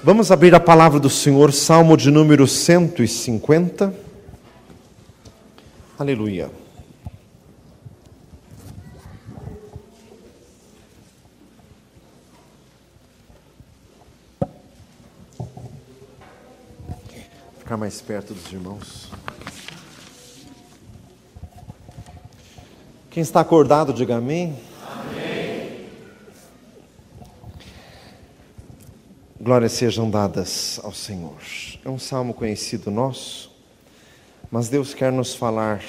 Vamos abrir a palavra do Senhor, Salmo de número 150. Aleluia. Ficar mais perto dos irmãos. Quem está acordado, diga amém. Glórias sejam dadas ao Senhor. É um salmo conhecido nosso, mas Deus quer nos falar.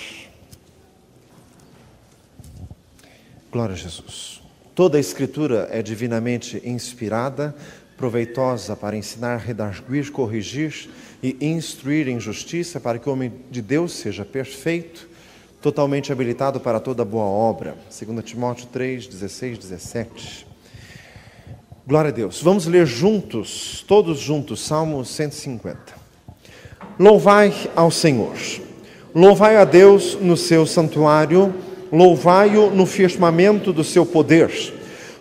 Glória a Jesus. Toda a Escritura é divinamente inspirada, proveitosa para ensinar, redarguir, corrigir e instruir em justiça, para que o homem de Deus seja perfeito, totalmente habilitado para toda boa obra. 2 Timóteo 3, 16, 17. Glória a Deus. Vamos ler juntos, todos juntos, Salmo 150. Louvai ao Senhor. Louvai a Deus no seu santuário. Louvai-o no firmamento do seu poder.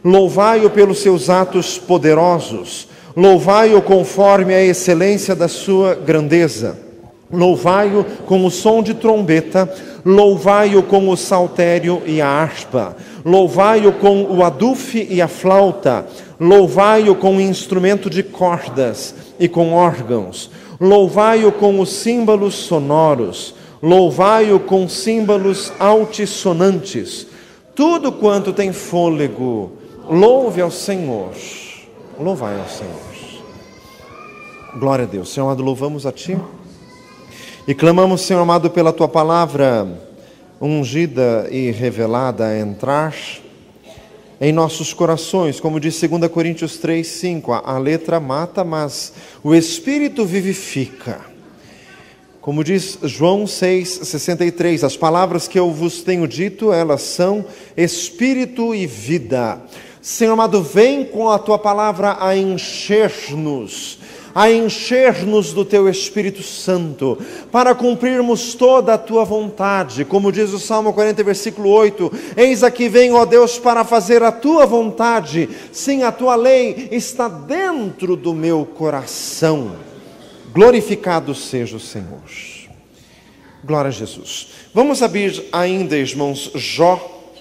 Louvai-o pelos seus atos poderosos. Louvai-o conforme a excelência da sua grandeza. Louvai-o com o som de trombeta. Louvai-o com o saltério e a harpa. Louvai-o com o adufe e a flauta. Louvai-o com instrumento de cordas e com órgãos. Louvai-o com os símbolos sonoros. Louvai-o com símbolos altissonantes. Tudo quanto tem fôlego, louve ao Senhor. Louvai ao Senhor. Glória a Deus. Senhor amado, louvamos a Ti. E clamamos, Senhor amado, pela Tua palavra ungida e revelada a entrar em nossos corações, como diz 2 Coríntios 3, 5, a letra mata, mas o Espírito vivifica. Como diz João 6, 63, as palavras que eu vos tenho dito, elas são Espírito e vida. Senhor amado, vem com a Tua palavra a encher-nos do Teu Espírito Santo, para cumprirmos toda a Tua vontade, como diz o Salmo 40, versículo 8, eis aqui venho, ó Deus, para fazer a Tua vontade, sim, a Tua lei está dentro do meu coração, glorificado seja o Senhor. Glória a Jesus. Vamos abrir ainda, irmãos, Jó,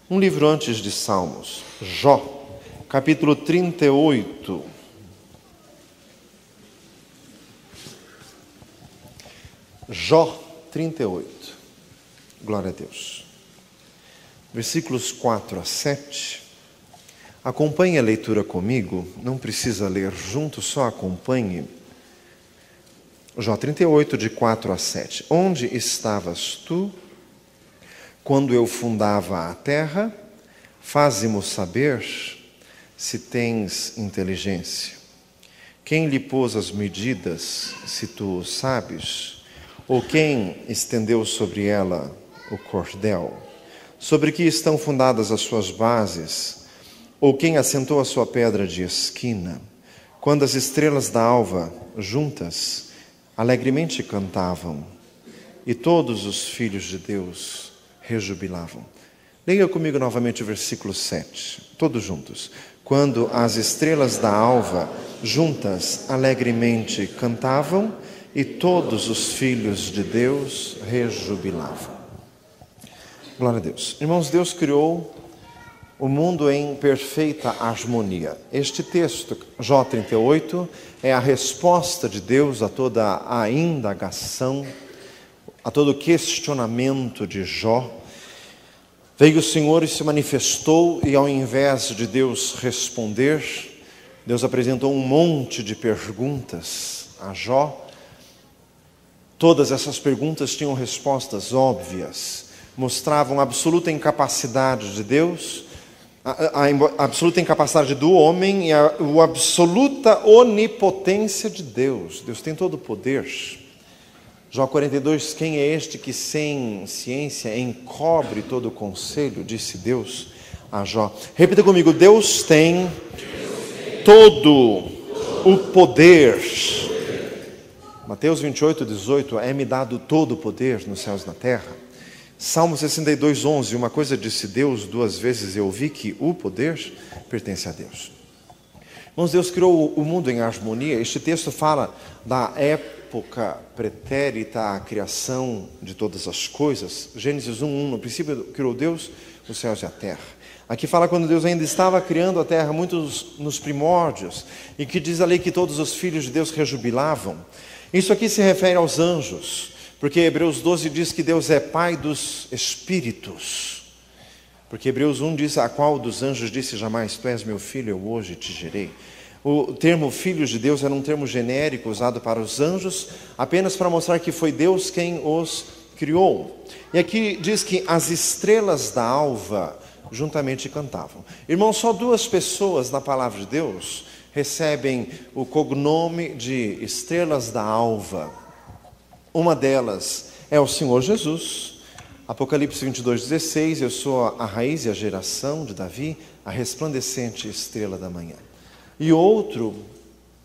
um livro antes de Salmos, Jó, capítulo 38, Jó 38, glória a Deus, versículos 4 a 7, acompanhe a leitura comigo, não precisa ler junto, só acompanhe. Jó 38, de 4 a 7, onde estavas tu, quando eu fundava a terra? Faze-mo saber, se tens inteligência. Quem lhe pôs as medidas, se tu o sabes? Ou quem estendeu sobre ela o cordel? Sobre que estão fundadas as suas bases? Ou quem assentou a sua pedra de esquina? Quando as estrelas da alva, juntas, alegremente cantavam, e todos os filhos de Deus rejubilavam. Leia comigo novamente o versículo 7, todos juntos. Quando as estrelas da alva, juntas, alegremente cantavam, e todos os filhos de Deus rejubilavam. Glória a Deus. Irmãos, Deus criou o mundo em perfeita harmonia. Este texto, Jó 38, é a resposta de Deus a toda a indagação, a todo o questionamento de Jó. Veio o Senhor e se manifestou, e ao invés de Deus responder, Deus apresentou um monte de perguntas a Jó. Todas essas perguntas tinham respostas óbvias, mostravam a absoluta incapacidade de Deus, a absoluta incapacidade do homem e a absoluta onipotência de Deus. Deus tem todo o poder. Jó 42, quem é este que sem ciência encobre todo o conselho? Disse Deus a Jó. Repita comigo, Deus tem todo o poder. Mateus 28, 18, é-me dado todo o poder nos céus e na terra. Salmo 62, 11, uma coisa disse Deus, duas vezes eu ouvi que o poder pertence a Deus. Irmãos, Deus criou o mundo em harmonia. Este texto fala da época pretérita à criação de todas as coisas. Gênesis 1:1, no princípio criou Deus os céus e a terra. Aqui fala quando Deus ainda estava criando a terra, muitos nos primórdios, e que diz ali que todos os filhos de Deus rejubilavam. Isso aqui se refere aos anjos, porque Hebreus 12 diz que Deus é Pai dos espíritos. Porque Hebreus 1 diz: a qual dos anjos disse jamais, tu és meu filho, eu hoje te gerei. O termo filhos de Deus era um termo genérico usado para os anjos, apenas para mostrar que foi Deus quem os criou. E aqui diz que as estrelas da alva juntamente cantavam. Irmãos, só duas pessoas na palavra de Deus recebem o cognome de estrelas da alva. Uma delas é o Senhor Jesus. Apocalipse 22:16, eu sou a raiz e a geração de Davi, a resplandecente estrela da manhã. E outro,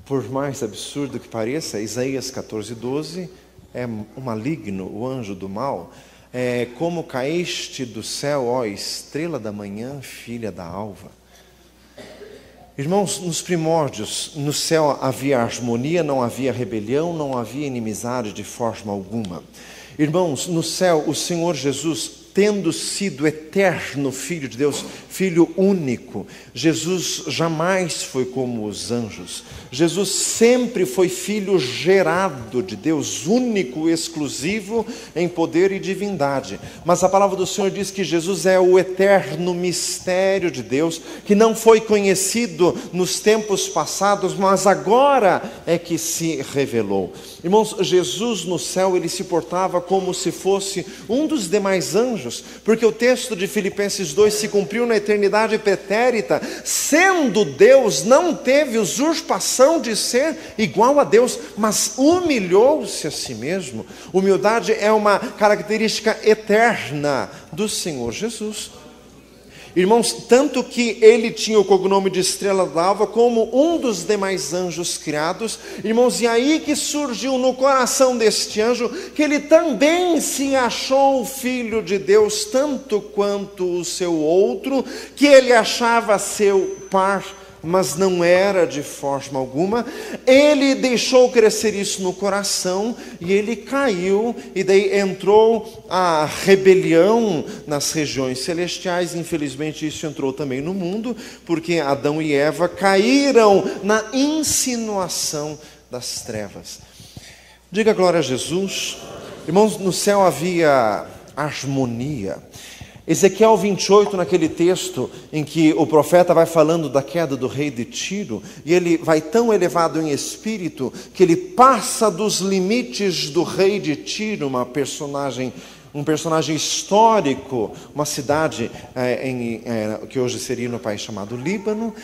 por mais absurdo que pareça, Isaías 14:12, é o maligno, o anjo do mal. Como caíste do céu, ó estrela da manhã, filha da alva. Irmãos, nos primórdios, no céu havia harmonia, não havia rebelião, não havia inimizade de forma alguma. Irmãos, no céu, o Senhor Jesus, tendo sido eterno Filho de Deus, Filho único, Jesus jamais foi como os anjos. Jesus sempre foi Filho gerado de Deus, único, exclusivo em poder e divindade. Mas a palavra do Senhor diz que Jesus é o eterno mistério de Deus, que não foi conhecido nos tempos passados, mas agora é que se revelou. Irmãos, Jesus no céu, ele se portava como se fosse um dos demais anjos, porque o texto de Filipenses 2 se cumpriu na eternidade pretérita. Sendo Deus, não teve usurpação de ser igual a Deus, mas humilhou-se a si mesmo. Humildade é uma característica eterna do Senhor Jesus. Irmãos, tanto que ele tinha o cognome de estrela d'alva como um dos demais anjos criados. Irmãos, e aí que surgiu no coração deste anjo que ele também se achou filho de Deus, tanto quanto o seu outro, que ele achava seu par, mas não era de forma alguma. Ele deixou crescer isso no coração e ele caiu, e daí entrou a rebelião nas regiões celestiais. Infelizmente isso entrou também no mundo, porque Adão e Eva caíram na insinuação das trevas. Diga glória a Jesus. Irmãos, no céu havia harmonia. Ezequiel 28, naquele texto em que o profeta vai falando da queda do rei de Tiro, e ele vai tão elevado em espírito que ele passa dos limites do rei de Tiro, um personagem histórico, uma cidade que hoje seria no país chamado Líbano.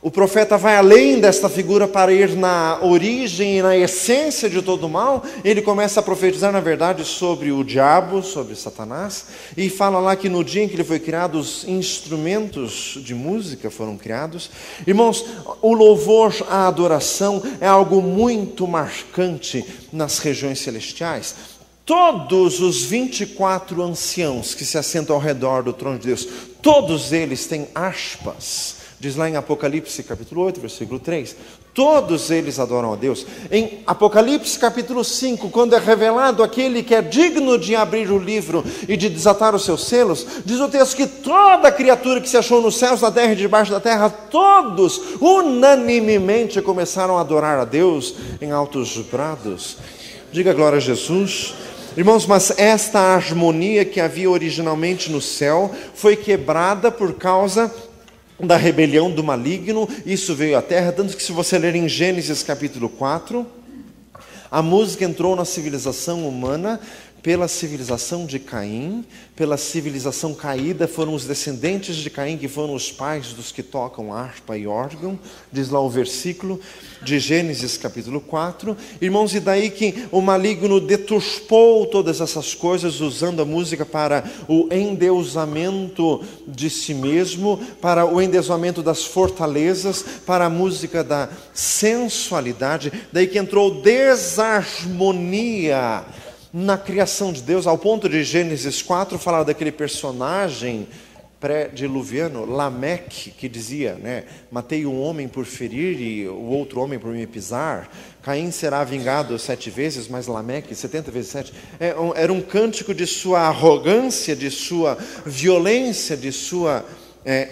O profeta vai além desta figura para ir na origem e na essência de todo o mal. Ele começa a profetizar, na verdade, sobre o diabo, sobre Satanás, e fala lá que no dia em que ele foi criado, os instrumentos de música foram criados. Irmãos, o louvor, a adoração é algo muito marcante nas regiões celestiais. Todos os 24 anciãos que se assentam ao redor do trono de Deus, todos eles têm harpas. Diz lá em Apocalipse capítulo 8, versículo 3, todos eles adoram a Deus. Em Apocalipse capítulo 5, quando é revelado aquele que é digno de abrir o livro e de desatar os seus selos, diz o texto que toda criatura que se achou nos céus, na terra e debaixo da terra, todos unanimemente começaram a adorar a Deus em altos brados. Diga glória a Jesus. Irmãos, mas esta harmonia que havia originalmente no céu foi quebrada por causa da rebelião do maligno. Isso veio à terra, tanto que se você ler em Gênesis capítulo 4, a música entrou na civilização humana pela civilização de Caim, pela civilização caída. Foram os descendentes de Caim que foram os pais dos que tocam harpa e órgão, diz lá o versículo de Gênesis capítulo 4. Irmãos, e daí que o maligno deturpou todas essas coisas, usando a música para o endeusamento de si mesmo, para o endeusamento das fortalezas, para a música da sensualidade. Daí que entrou desarmonia na criação de Deus, ao ponto de Gênesis 4 falar daquele personagem pré-diluviano, Lameque, que dizia, matei um homem por ferir e o outro homem por me pisar, Caim será vingado 7 vezes, mas Lameque 70 vezes 7, era um cântico de sua arrogância, de sua violência, de sua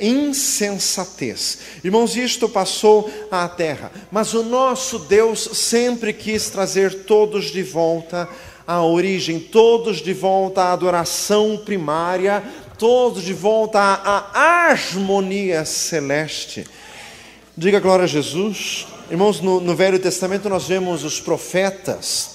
insensatez. Irmãos, isto passou à terra, mas o nosso Deus sempre quis trazer todos de volta à origem, todos de volta à adoração primária, todos de volta à harmonia celeste. Diga glória a Jesus. Irmãos, no Velho Testamento nós vemos os profetas,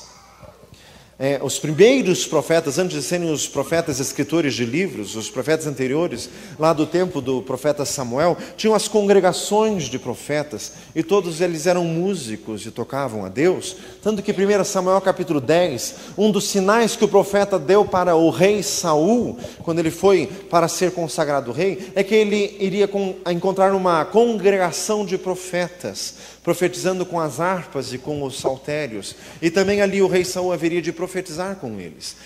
os primeiros profetas, antes de serem os profetas escritores de livros, os profetas anteriores, lá do tempo do profeta Samuel, tinham as congregações de profetas, e todos eles eram músicos e tocavam a Deus, tanto que 1 Samuel capítulo 10, um dos sinais que o profeta deu para o rei Saul, quando ele foi para ser consagrado rei, é que ele iria encontrar uma congregação de profetas, profetizando com as harpas e com os saltérios, e também ali o rei Saul haveria de profetizar com eles.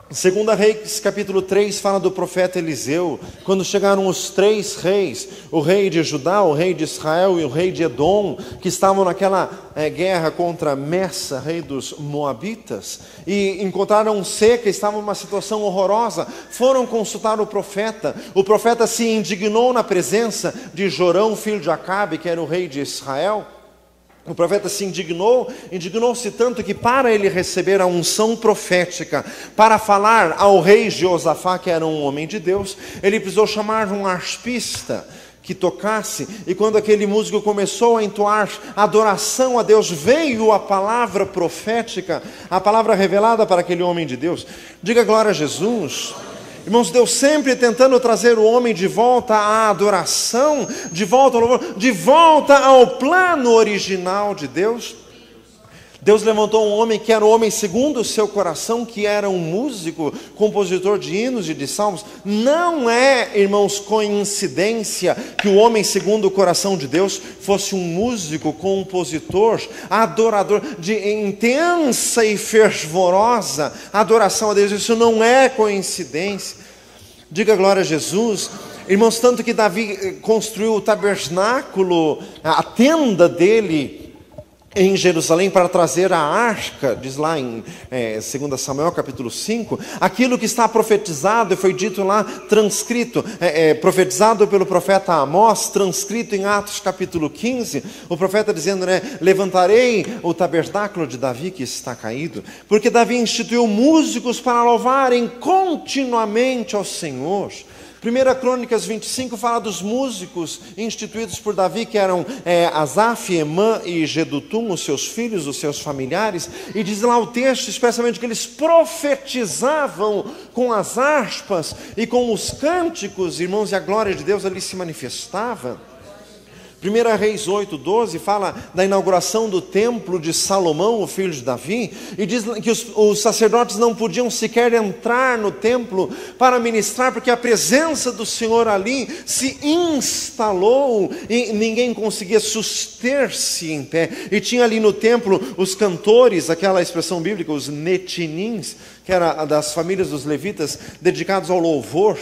2 Reis capítulo 3 fala do profeta Eliseu, quando chegaram os 3 reis, o rei de Judá, o rei de Israel e o rei de Edom, que estavam naquela guerra contra Messa, rei dos Moabitas, e encontraram seca, estavam numa situação horrorosa, foram consultar o profeta se indignou na presença de Jorão, filho de Acabe, que era o rei de Israel. O profeta se indignou-se tanto que, para ele receber a unção profética, para falar ao rei Jeosafá, que era um homem de Deus, ele precisou chamar um harpista que tocasse, e quando aquele músico começou a entoar adoração a Deus, veio a palavra profética, a palavra revelada para aquele homem de Deus. Diga glória a Jesus. Irmãos, Deus sempre tentando trazer o homem de volta à adoração, de volta ao louvor, de volta ao plano original de Deus. Deus levantou um homem que era um homem segundo o seu coração, que era um músico, compositor de hinos e de salmos. Não é, irmãos, coincidência que o homem segundo o coração de Deus fosse um músico, compositor, adorador, de intensa e fervorosa adoração a Deus. Isso não é coincidência. Diga glória a Jesus. Irmãos, tanto que Davi construiu o tabernáculo, a tenda dele, em Jerusalém, para trazer a arca, diz lá em 2 Samuel capítulo 5, aquilo que está profetizado e foi dito lá, transcrito, profetizado pelo profeta Amós, transcrito em Atos capítulo 15, o profeta dizendo, levantarei o tabernáculo de Davi que está caído, porque Davi instituiu músicos para louvarem continuamente ao Senhor. 1 Crônicas 25 fala dos músicos instituídos por Davi, que eram Asaf, Emã e Gedutum, os seus filhos, os seus familiares, e diz lá o texto, especialmente, que eles profetizavam com as harpas e com os cânticos, irmãos, e a glória de Deus ali se manifestava. 1 Reis 8:12 fala da inauguração do templo de Salomão, o filho de Davi, e diz que os sacerdotes não podiam sequer entrar no templo para ministrar, porque a presença do Senhor ali se instalou e ninguém conseguia suster-se em pé. E tinha ali no templo os cantores, aquela expressão bíblica, os netinins, que era das famílias dos levitas, dedicados ao louvor.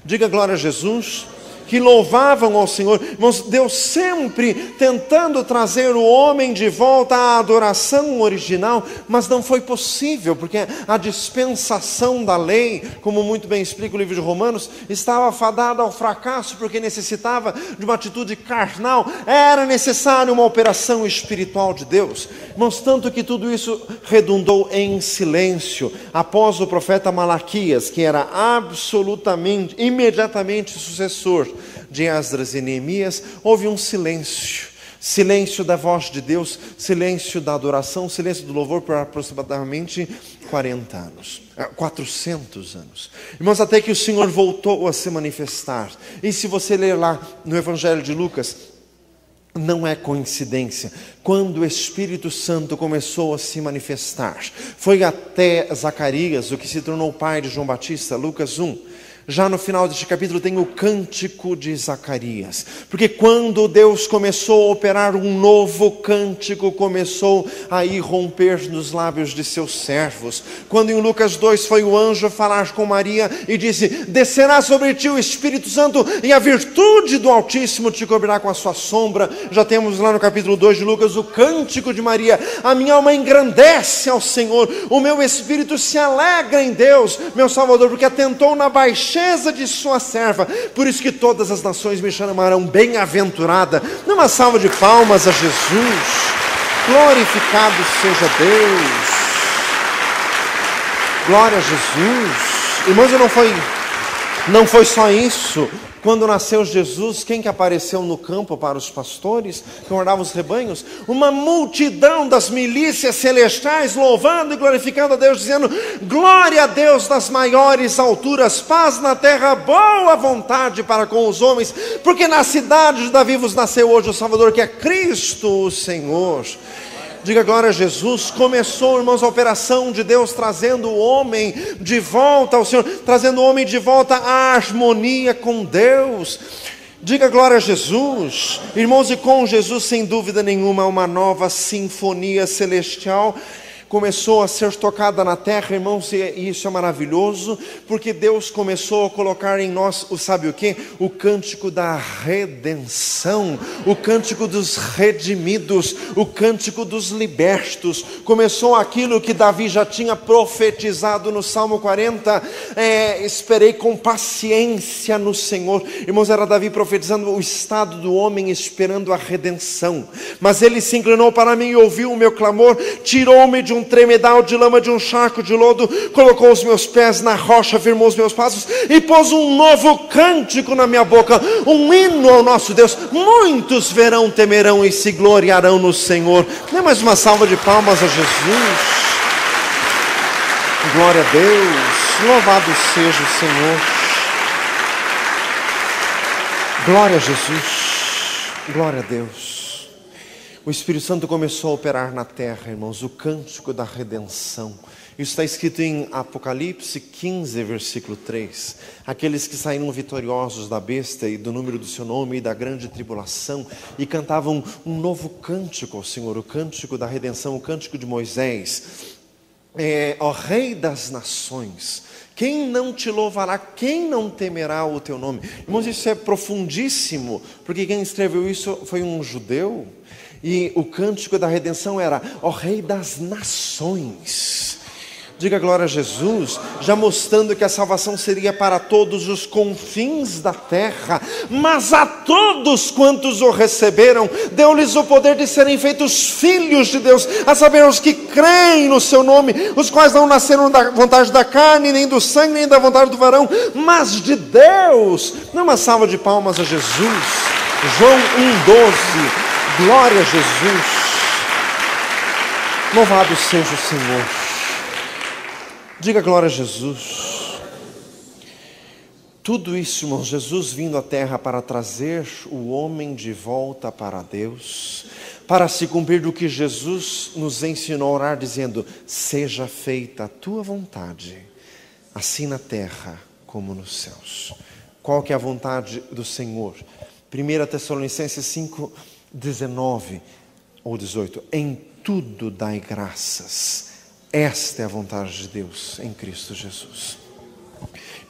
Diga glória a Jesus. Que louvavam ao Senhor. Irmãos, Deus sempre tentando trazer o homem de volta à adoração original, mas não foi possível, porque a dispensação da lei, como muito bem explica o livro de Romanos, estava fadada ao fracasso, porque necessitava de uma atitude carnal, era necessário uma operação espiritual de Deus. Irmãos, tanto que tudo isso redundou em silêncio, após o profeta Malaquias, que era absolutamente, imediatamente sucessor de Esdras e Neemias, houve um silêncio. Silêncio da voz de Deus, silêncio da adoração, silêncio do louvor por aproximadamente 400 anos. Irmãos, até que o Senhor voltou a se manifestar. E se você ler lá no Evangelho de Lucas, não é coincidência, quando o Espírito Santo começou a se manifestar, foi até Zacarias, o que se tornou pai de João Batista, Lucas 1, Já no final deste capítulo tem o cântico de Zacarias, porque quando Deus começou a operar um novo cântico, começou a irromper nos lábios de seus servos. Quando em Lucas 2 foi o anjo falar com Maria e disse: descerá sobre ti o Espírito Santo e a virtude do Altíssimo te cobrirá com a sua sombra. Já temos lá no capítulo 2 de Lucas o cântico de Maria: a minha alma engrandece ao Senhor, o meu espírito se alegra em Deus, meu Salvador, porque atentou na baixeza de sua serva. Por isso que todas as nações me chamarão bem-aventurada. Dê uma salva de palmas a Jesus. Glorificado seja Deus. Glória a Jesus. Irmãos, não foi só isso. Quando nasceu Jesus, quem que apareceu no campo para os pastores que guardavam os rebanhos? Uma multidão das milícias celestiais louvando e glorificando a Deus, dizendo: glória a Deus nas maiores alturas, paz na terra, boa vontade para com os homens, porque na cidade de Davi vos nasceu hoje o Salvador, que é Cristo o Senhor. Diga glória a Jesus. Começou, irmãos, a operação de Deus trazendo o homem de volta ao Senhor, trazendo o homem de volta à harmonia com Deus. Diga glória a Jesus. Irmãos, e com Jesus, sem dúvida nenhuma, uma nova sinfonia celestial começou a ser tocada na terra, irmãos, e isso é maravilhoso, porque Deus começou a colocar em nós, sabe o que? O cântico da redenção, o cântico dos redimidos, o cântico dos libertos. Começou aquilo que Davi já tinha profetizado no Salmo 40, esperei com paciência no Senhor. Irmãos, era Davi profetizando o estado do homem esperando a redenção, mas ele se inclinou para mim e ouviu o meu clamor, tirou-me de um tremedal de lama, de um charco de lodo, colocou os meus pés na rocha, firmou os meus passos e pôs um novo cântico na minha boca, um hino ao nosso Deus. Muitos verão, temerão e se gloriarão no Senhor. Dê mais uma salva de palmas a Jesus. Glória a Deus. Louvado seja o Senhor. Glória a Jesus. Glória a Deus. O Espírito Santo começou a operar na terra, irmãos, o cântico da redenção. Isso está escrito em Apocalipse 15, versículo 3. Aqueles que saíram vitoriosos da besta e do número do seu nome e da grande tribulação, e cantavam um novo cântico ao Senhor, o cântico da redenção, o cântico de Moisés. Ó Rei das nações, quem não te louvará, quem não temerá o teu nome? Irmãos, isso é profundíssimo, porque quem escreveu isso foi um judeu. E o cântico da redenção era: ó Rei das nações. Diga glória a Jesus, já mostrando que a salvação seria para todos os confins da terra, mas a todos quantos o receberam, deu-lhes o poder de serem feitos filhos de Deus, a saber, os que creem no seu nome, os quais não nasceram da vontade da carne, nem do sangue, nem da vontade do varão, mas de Deus. Dê uma salva de palmas a Jesus. João 1,12. Glória a Jesus. Louvado seja o Senhor. Diga glória a Jesus. Tudo isso, irmãos, Jesus vindo à terra para trazer o homem de volta para Deus, para se cumprir do que Jesus nos ensinou a orar, dizendo: seja feita a tua vontade, assim na terra como nos céus. Qual que é a vontade do Senhor? 1 Tessalonicenses 5:19 ou 18, em tudo dai graças, esta é a vontade de Deus em Cristo Jesus.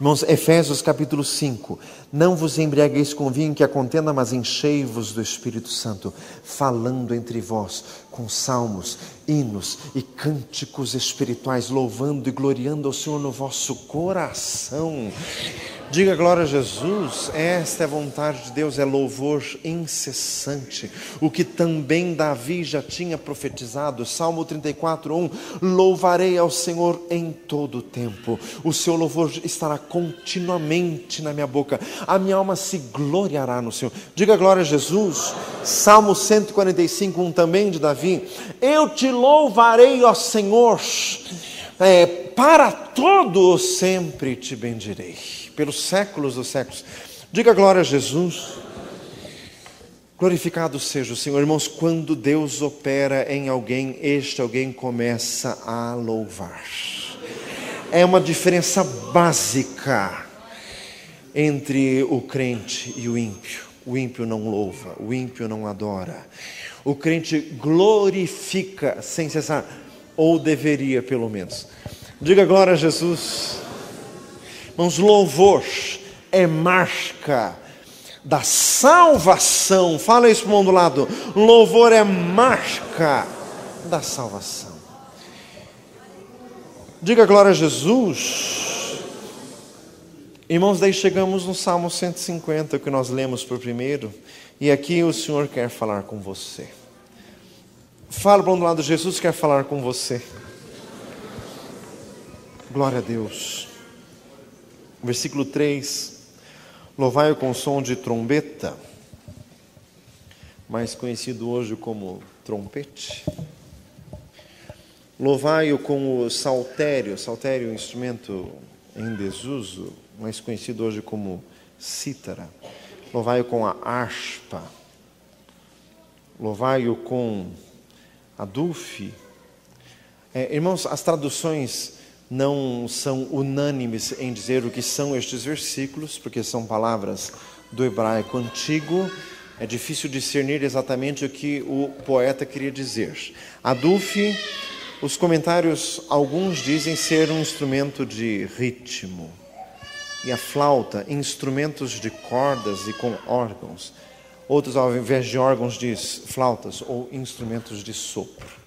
Irmãos, Efésios capítulo 5, não vos embriagueis com vinho que a contenda, mas enchei-vos do Espírito Santo, falando entre vós com salmos, hinos e cânticos espirituais, louvando e gloriando ao Senhor no vosso coração. Diga glória a Jesus. Esta é a vontade de Deus, é louvor incessante, o que também Davi já tinha profetizado. Salmo 34:1, louvarei ao Senhor em todo o tempo, o seu louvor estará continuamente na minha boca, a minha alma se gloriará no Senhor. Diga glória a Jesus. Salmo 145:1 também de Davi, eu te louvarei, ó Senhor, para todo sempre te bendirei, pelos séculos dos séculos. Diga glória a Jesus. Glorificado seja o Senhor. Irmãos, quando Deus opera em alguém, este alguém começa a louvar. É uma diferença básica entre o crente e o ímpio. O ímpio não louva, o ímpio não adora. O crente glorifica sem cessar, ou deveria pelo menos. Diga glória a Jesus. Irmãos, louvor é marca da salvação. Fala isso para o irmão do lado. Louvor é marca da salvação. Diga glória a Jesus. Irmãos, daí chegamos no Salmo 150, que nós lemos por primeiro. E aqui o Senhor quer falar com você. Fala para o lado, Jesus quer falar com você. Glória a Deus. Versículo 3. Louvai-o com som de trombeta, mais conhecido hoje como trompete. Louvai-o com o saltério. Saltério é um instrumento em desuso, mais conhecido hoje como cítara. Louvai-o com a harpa. Louvai-o com a dufe. Irmãos, as traduções não são unânimes em dizer o que são estes versículos, porque são palavras do hebraico antigo. É difícil discernir exatamente o que o poeta queria dizer. A dufe, os comentários, alguns dizem ser um instrumento de ritmo. E a flauta, instrumentos de cordas e com órgãos. Outros, ao invés de órgãos, diz flautas ou instrumentos de sopro.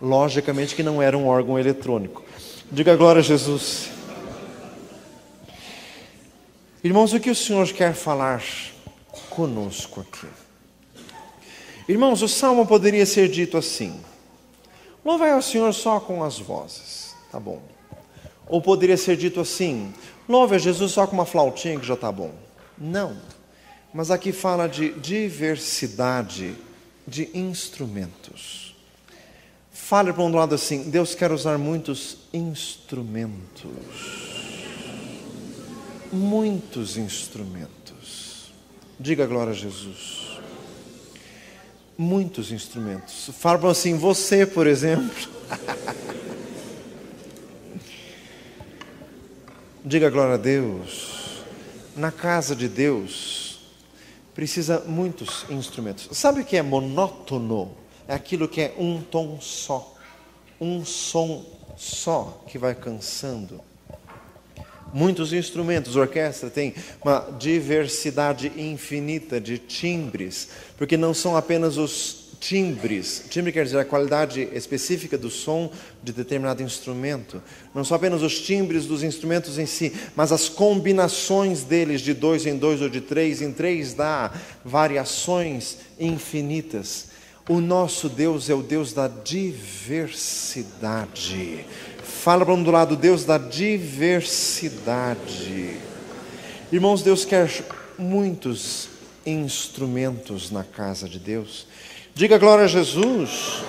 Logicamente que não era um órgão eletrônico. Diga glória a Jesus. Irmãos, o que o Senhor quer falar conosco aqui? Irmãos, o salmo poderia ser dito assim: louvai ao Senhor só com as vozes, tá bom. Ou poderia ser dito assim: louve a Jesus só com uma flautinha que já tá bom. Não, mas aqui fala de diversidade de instrumentos. Fale para um lado assim: Deus quer usar muitos instrumentos. Muitos instrumentos. Diga glória a Jesus. Muitos instrumentos. Fale para assim: você, por exemplo. Diga glória a Deus. Na casa de Deus precisa muitos instrumentos. Sabe o que é monótono? É aquilo que é um tom só, um som só que vai cansando. Muitos instrumentos, a orquestra tem uma diversidade infinita de timbres, porque não são apenas os timbres. Timbre quer dizer a qualidade específica do som de determinado instrumento. Não são apenas os timbres dos instrumentos em si, mas as combinações deles de 2 em 2 ou de 3 em 3 dá variações infinitas. O nosso Deus é o Deus da diversidade. Fala para um do lado: Deus da diversidade. Irmãos, Deus quer muitos instrumentos na casa de Deus. Diga glória a Jesus.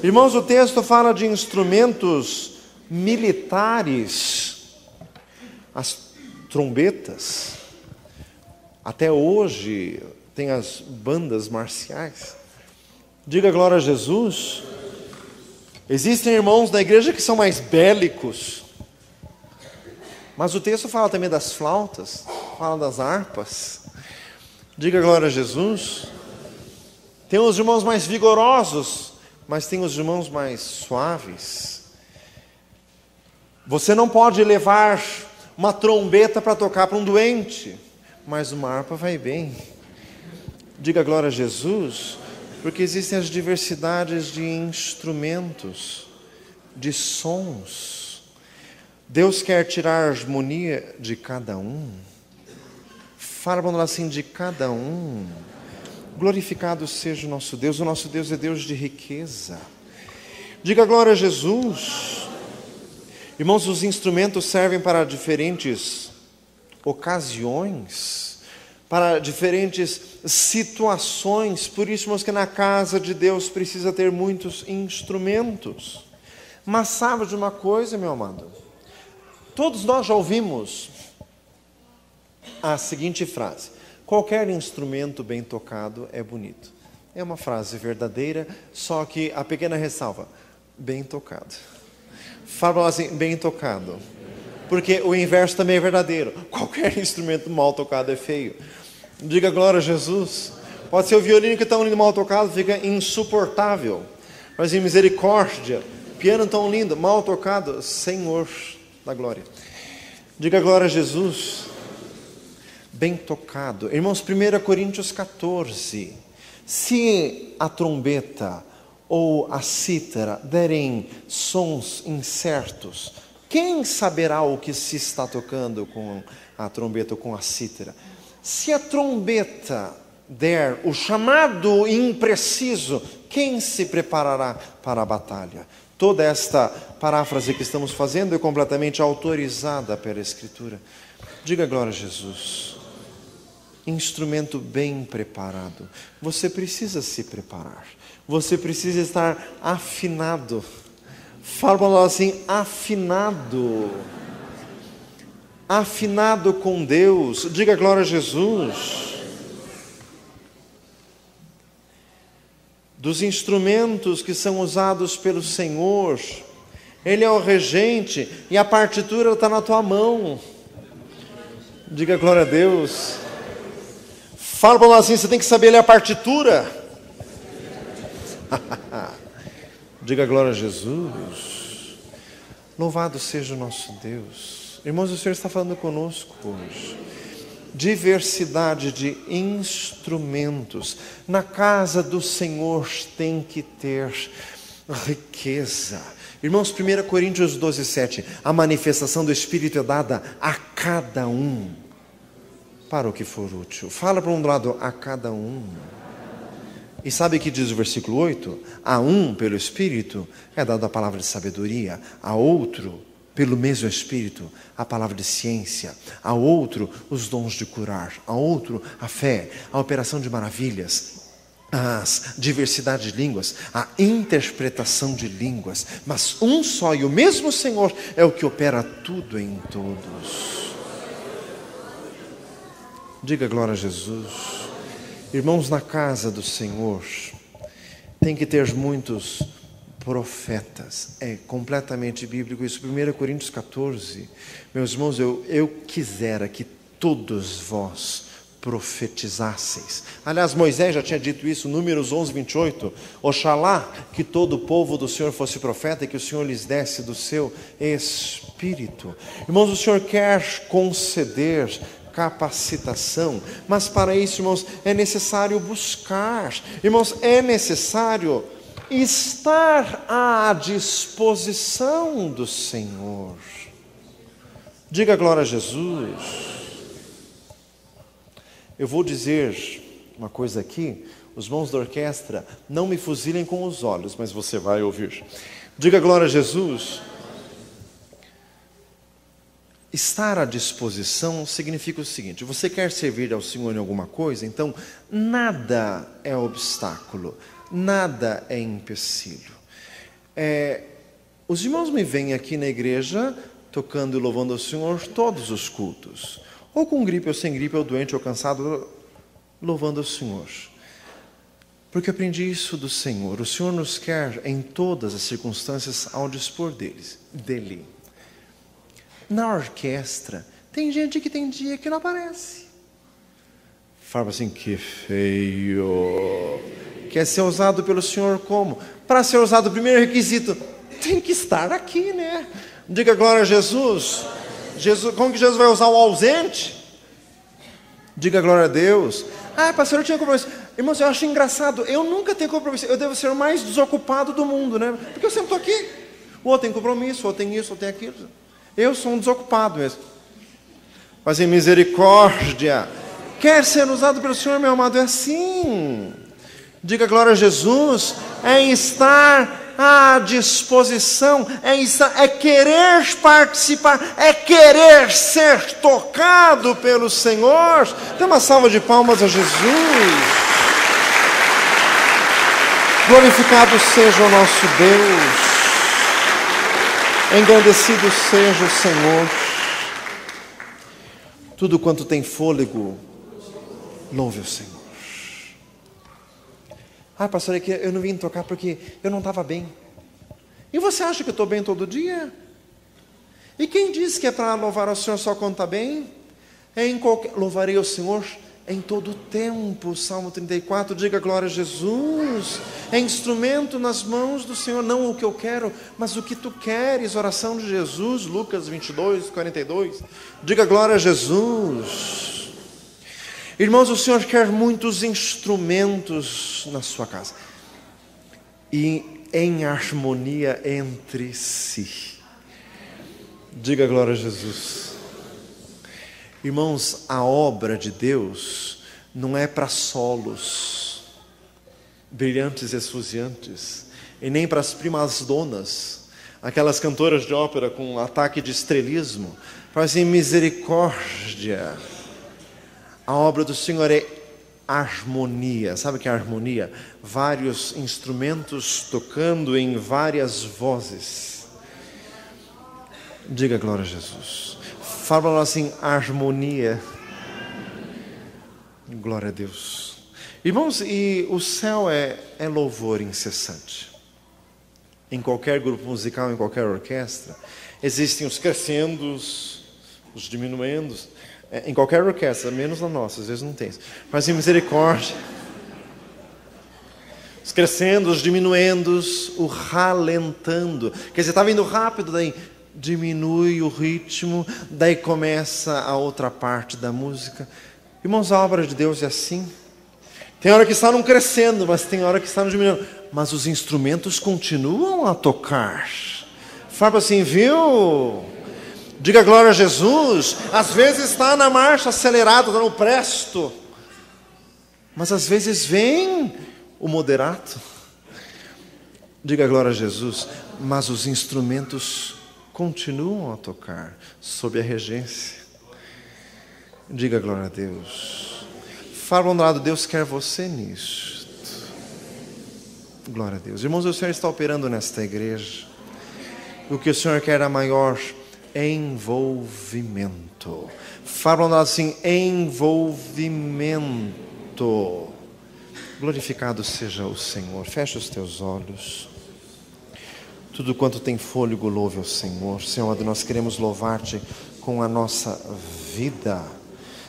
Irmãos, o texto fala de instrumentos militares. As trombetas. Até hoje tem as bandas marciais. Diga glória a Jesus. Existem irmãos da igreja que são mais bélicos, mas o texto fala também das flautas, fala das harpas. Diga glória a Jesus. Tem os irmãos mais vigorosos, mas tem os irmãos mais suaves. Você não pode levar uma trombeta para tocar para um doente, mas uma harpa vai bem. Diga glória a Jesus. Porque existem as diversidades de instrumentos, de sons. Deus quer tirar a harmonia de cada um. Fala assim: de cada um. Glorificado seja o nosso Deus. O nosso Deus é Deus de riqueza. Diga glória a Jesus. Irmãos, os instrumentos servem para diferentes ocasiões, para diferentes situações. Por isso, irmãos, que na casa de Deus precisa ter muitos instrumentos. Mas sabe de uma coisa, meu amado? Todos nós já ouvimos a seguinte frase: qualquer instrumento bem tocado é bonito. É uma frase verdadeira, só que a pequena ressalva: bem tocado. Fala assim: bem tocado. porque o inverso também é verdadeiro. Qualquer instrumento mal tocado é feio. Diga glória a Jesus. Pode ser o violino que tão lindo mal tocado, fica insuportável. Mas em misericórdia, piano tão lindo, mal tocado, Senhor da glória. Diga glória a Jesus. Bem tocado. Irmãos, 1 Coríntios 14. Se a trombeta ou a cítara derem sons incertos, quem saberá o que se está tocando com a trombeta ou com a cítara? Se a trombeta der o chamado impreciso, quem se preparará para a batalha? Toda esta paráfrase que estamos fazendo é completamente autorizada pela Escritura. Diga glória a Jesus. Instrumento bem preparado. Você precisa se preparar. Você precisa estar afinado. Fala para nós assim, afinado. Afinado com Deus. Diga glória a Jesus. Dos instrumentos que são usados pelo Senhor, Ele é o regente e a partitura está na tua mão. Diga glória a Deus. Fala para nós assim, você tem que saber ler a partitura. Diga glória a Jesus. Louvado seja o nosso Deus. Irmãos, o Senhor está falando conosco hoje. Diversidade de instrumentos. Na casa do Senhor tem que ter riqueza. Irmãos, 1 Coríntios 12, 7. A manifestação do Espírito é dada a cada um para o que for útil. Fala para um lado, a cada um. E sabe o que diz o versículo 8? A um, pelo Espírito, é dada a palavra de sabedoria. A outro, pelo mesmo Espírito, a palavra de ciência. A outro, os dons de curar. A outro, a fé, a operação de maravilhas, a diversidade de línguas, a interpretação de línguas. Mas um só e o mesmo Senhor é o que opera tudo em todos. Diga glória a Jesus. Irmãos, na casa do Senhor tem que ter muitos profetas. É completamente bíblico isso. 1 Coríntios 14. Meus irmãos, eu quisera que todos vós profetizasseis. Aliás, Moisés já tinha dito isso, Números 11, 28. Oxalá que todo o povo do Senhor fosse profeta e que o Senhor lhes desse do seu Espírito. Irmãos, o Senhor quer conceder capacitação, mas para isso, irmãos, é necessário buscar. Irmãos, é necessário estar à disposição do Senhor. Diga glória a Jesus. Eu vou dizer uma coisa aqui, os irmãos da orquestra, não me fuzilem com os olhos, mas você vai ouvir. Diga glória a Jesus. Estar à disposição significa o seguinte: você quer servir ao Senhor em alguma coisa, então nada é obstáculo, nada é empecilho. Os irmãos me veem aqui na igreja tocando e louvando ao Senhor todos os cultos, ou com gripe ou sem gripe, ou doente ou cansado, louvando ao Senhor, porque eu aprendi isso do Senhor. O Senhor nos quer em todas as circunstâncias ao dispor dele. Na orquestra, tem gente que tem dia que não aparece. Fala assim, que feio. Quer ser usado pelo Senhor como? Para ser usado, o primeiro requisito, tem que estar aqui, né? Diga glória a Jesus. Como que Jesus vai usar o ausente? Diga glória a Deus. Pastor, eu tinha compromisso. Irmãos, eu acho engraçado, eu nunca tenho compromisso. Eu devo ser o mais desocupado do mundo, né? Porque eu sempre estou aqui. O outro tem compromisso, o outro tem isso, o outro tem aquilo. Eu sou um desocupado mesmo. Mas em misericórdia, quer ser usado pelo Senhor, meu amado, é assim. Diga glória a Jesus. É estar à disposição, é querer participar, é querer ser tocado pelo Senhor. Dê uma salva de palmas a Jesus. Glorificado seja o nosso Deus. Engrandecido seja o Senhor. Tudo quanto tem fôlego, louve o Senhor. Pastor, é que eu não vim tocar porque eu não estava bem. E você acha que eu estou bem todo dia? E quem diz que é para louvar ao Senhor só quando está bem? Louvarei ao Senhor em todo o tempo. Salmo 34, diga glória a Jesus. É instrumento nas mãos do Senhor, não o que eu quero, mas o que tu queres. Oração de Jesus, Lucas 22, 42. Diga glória a Jesus. Irmãos, o Senhor quer muitos instrumentos na sua casa. E em harmonia entre si. Diga glória a Jesus. Irmãos, a obra de Deus não é para solos brilhantes e esfuziantes, e nem para as primas donas, aquelas cantoras de ópera com ataque de estrelismo. Fazem misericórdia. A obra do Senhor é harmonia. Sabe o que é harmonia? Vários instrumentos tocando em várias vozes. Diga glória a Jesus. Fala assim, harmonia. Glória a Deus. Irmãos, e o céu é louvor incessante. Em qualquer grupo musical, em qualquer orquestra, existem os crescendos, os diminuendos. Em qualquer orquestra, menos na nossa, às vezes não tem isso. Mas em misericórdia. Os crescendos, os diminuendos, o ralentando. Quer dizer, estava indo rápido, daí diminui o ritmo, daí começa a outra parte da música. Irmãos, a obra de Deus é assim. Tem hora que está num crescendo, mas tem hora que está no diminuindo. Mas os instrumentos continuam a tocar. Fala assim, viu? Diga glória a Jesus. Às vezes está na marcha acelerada, está no presto. Mas às vezes vem o moderato. Diga glória a Jesus. Mas os instrumentos continuam a tocar sob a regência. Diga glória a Deus. Fala do lado, Deus quer você nisto. Glória a Deus. Irmãos, o Senhor está operando nesta igreja. O que o Senhor quer é maior envolvimento. Fala assim, envolvimento. Glorificado seja o Senhor. Fecha os teus olhos. Tudo quanto tem fôlego, louve ao Senhor. Senhor, nós queremos louvar-te com a nossa vida.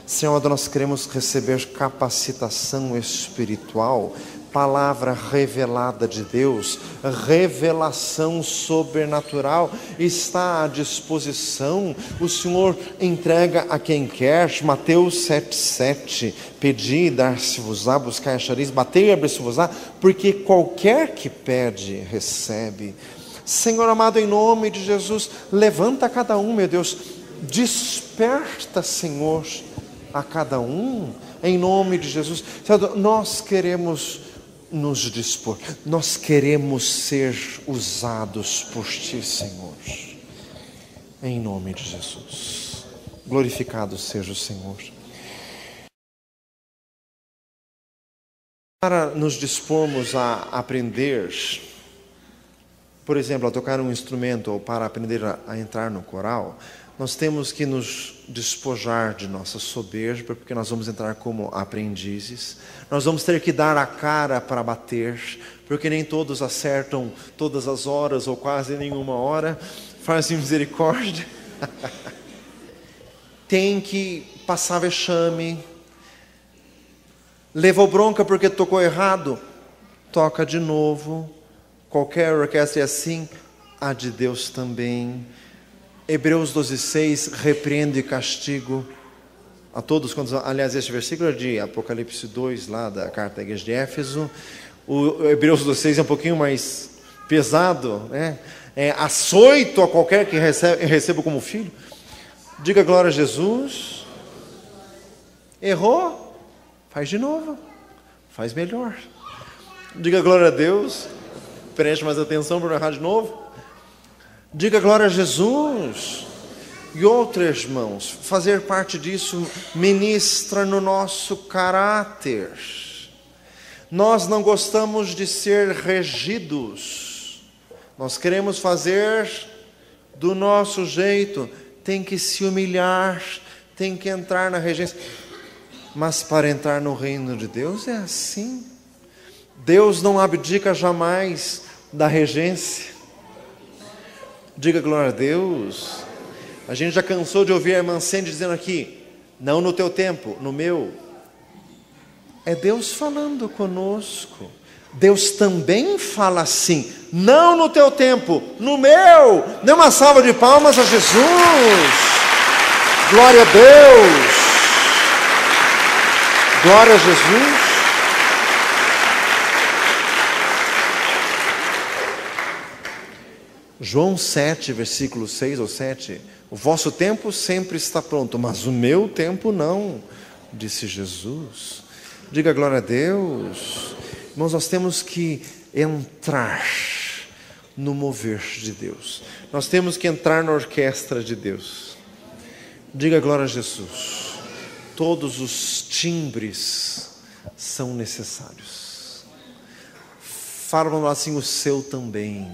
Senhor, nós queremos receber capacitação espiritual, palavra revelada de Deus, revelação sobrenatural está à disposição. O Senhor entrega a quem quer. Mateus 7,7. Pedi, dar-se-vos-á, buscai, achareis, batei, abrir-se-vos-á, porque qualquer que pede, recebe. Senhor amado, em nome de Jesus, levanta cada um, meu Deus, desperta, Senhor, a cada um, em nome de Jesus. Senhor, nós queremos nos dispor, nós queremos ser usados por Ti, Senhor, em nome de Jesus. Glorificado seja o Senhor. Para nos dispormos a aprender, por exemplo, a tocar um instrumento ou para aprender a entrar no coral, nós temos que nos despojar de nossa soberba, porque nós vamos entrar como aprendizes. Nós vamos ter que dar a cara para bater, porque nem todos acertam todas as horas ou quase nenhuma hora. Faz misericórdia. Tem que passar vexame. Levou bronca porque tocou errado, toca de novo. Qualquer orquestra é assim, a de Deus também. Hebreus 12,6, repreende e castigo a todos. Aliás, este versículo é de Apocalipse 2, lá da carta à igreja de Éfeso. O Hebreus 12,6 é um pouquinho mais pesado, né? É açoito a qualquer que receba como filho. Diga glória a Jesus. Errou? Faz de novo. Faz melhor. Diga glória a Deus. Preste mais atenção para não errar de novo. Diga glória a Jesus. E outras mãos, fazer parte disso ministra no nosso caráter. Nós não gostamos de ser regidos. Nós queremos fazer do nosso jeito. Tem que se humilhar, tem que entrar na regência. Mas para entrar no reino de Deus é assim. Deus não abdica jamais da regência. Diga glória a Deus. A gente já cansou de ouvir a irmã Sandy dizendo aqui, não no teu tempo, no meu. É Deus falando conosco. Deus também fala assim, não no teu tempo, no meu. Dê uma salva de palmas a Jesus. Glória a Deus. Glória a Jesus. João 7, versículo 6 ou 7. O vosso tempo sempre está pronto, mas o meu tempo não, disse Jesus. Diga glória a Deus. Irmãos, nós temos que entrar no mover de Deus. Nós temos que entrar na orquestra de Deus. Diga glória a Jesus. Todos os timbres são necessários. Falam assim, o seu também.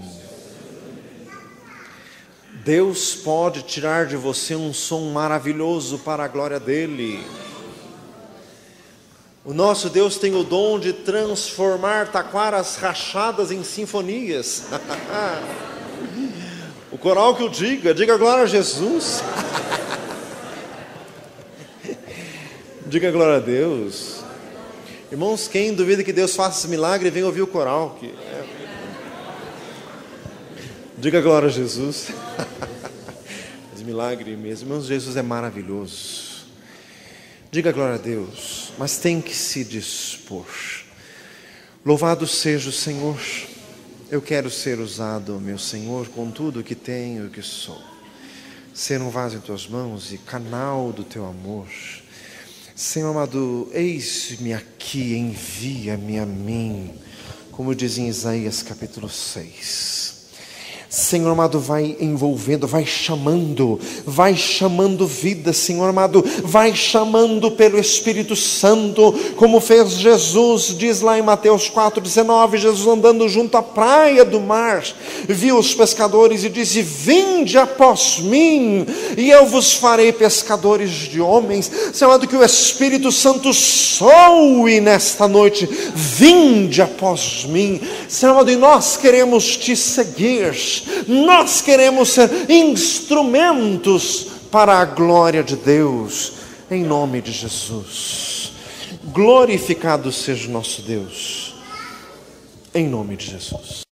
Deus pode tirar de você um som maravilhoso para a glória dEle. O nosso Deus tem o dom de transformar taquaras rachadas em sinfonias. O coral que o diga glória a Jesus. Diga glória a Deus. Irmãos, quem duvida que Deus faça esse milagre, vem ouvir o coral. Diga glória a Jesus. Esse milagre mesmo. Irmãos, Jesus é maravilhoso. Diga glória a Deus. Mas tem que se dispor. Louvado seja o Senhor. Eu quero ser usado, meu Senhor, com tudo o que tenho e que sou. Ser um vaso em tuas mãos e canal do teu amor. Senhor amado, eis-me aqui, envia-me a mim. Como diz em Isaías capítulo 6. Senhor amado, vai envolvendo, vai chamando vida, Senhor amado, vai chamando pelo Espírito Santo, como fez Jesus, diz lá em Mateus 4,19, Jesus andando junto à praia do mar, viu os pescadores e disse, vinde após mim, e eu vos farei pescadores de homens. Senhor amado, que o Espírito Santo soe nesta noite, vinde após mim, Senhor amado, e nós queremos te seguir. Nós queremos ser instrumentos para a glória de Deus, em nome de Jesus. Glorificado seja o nosso Deus, em nome de Jesus.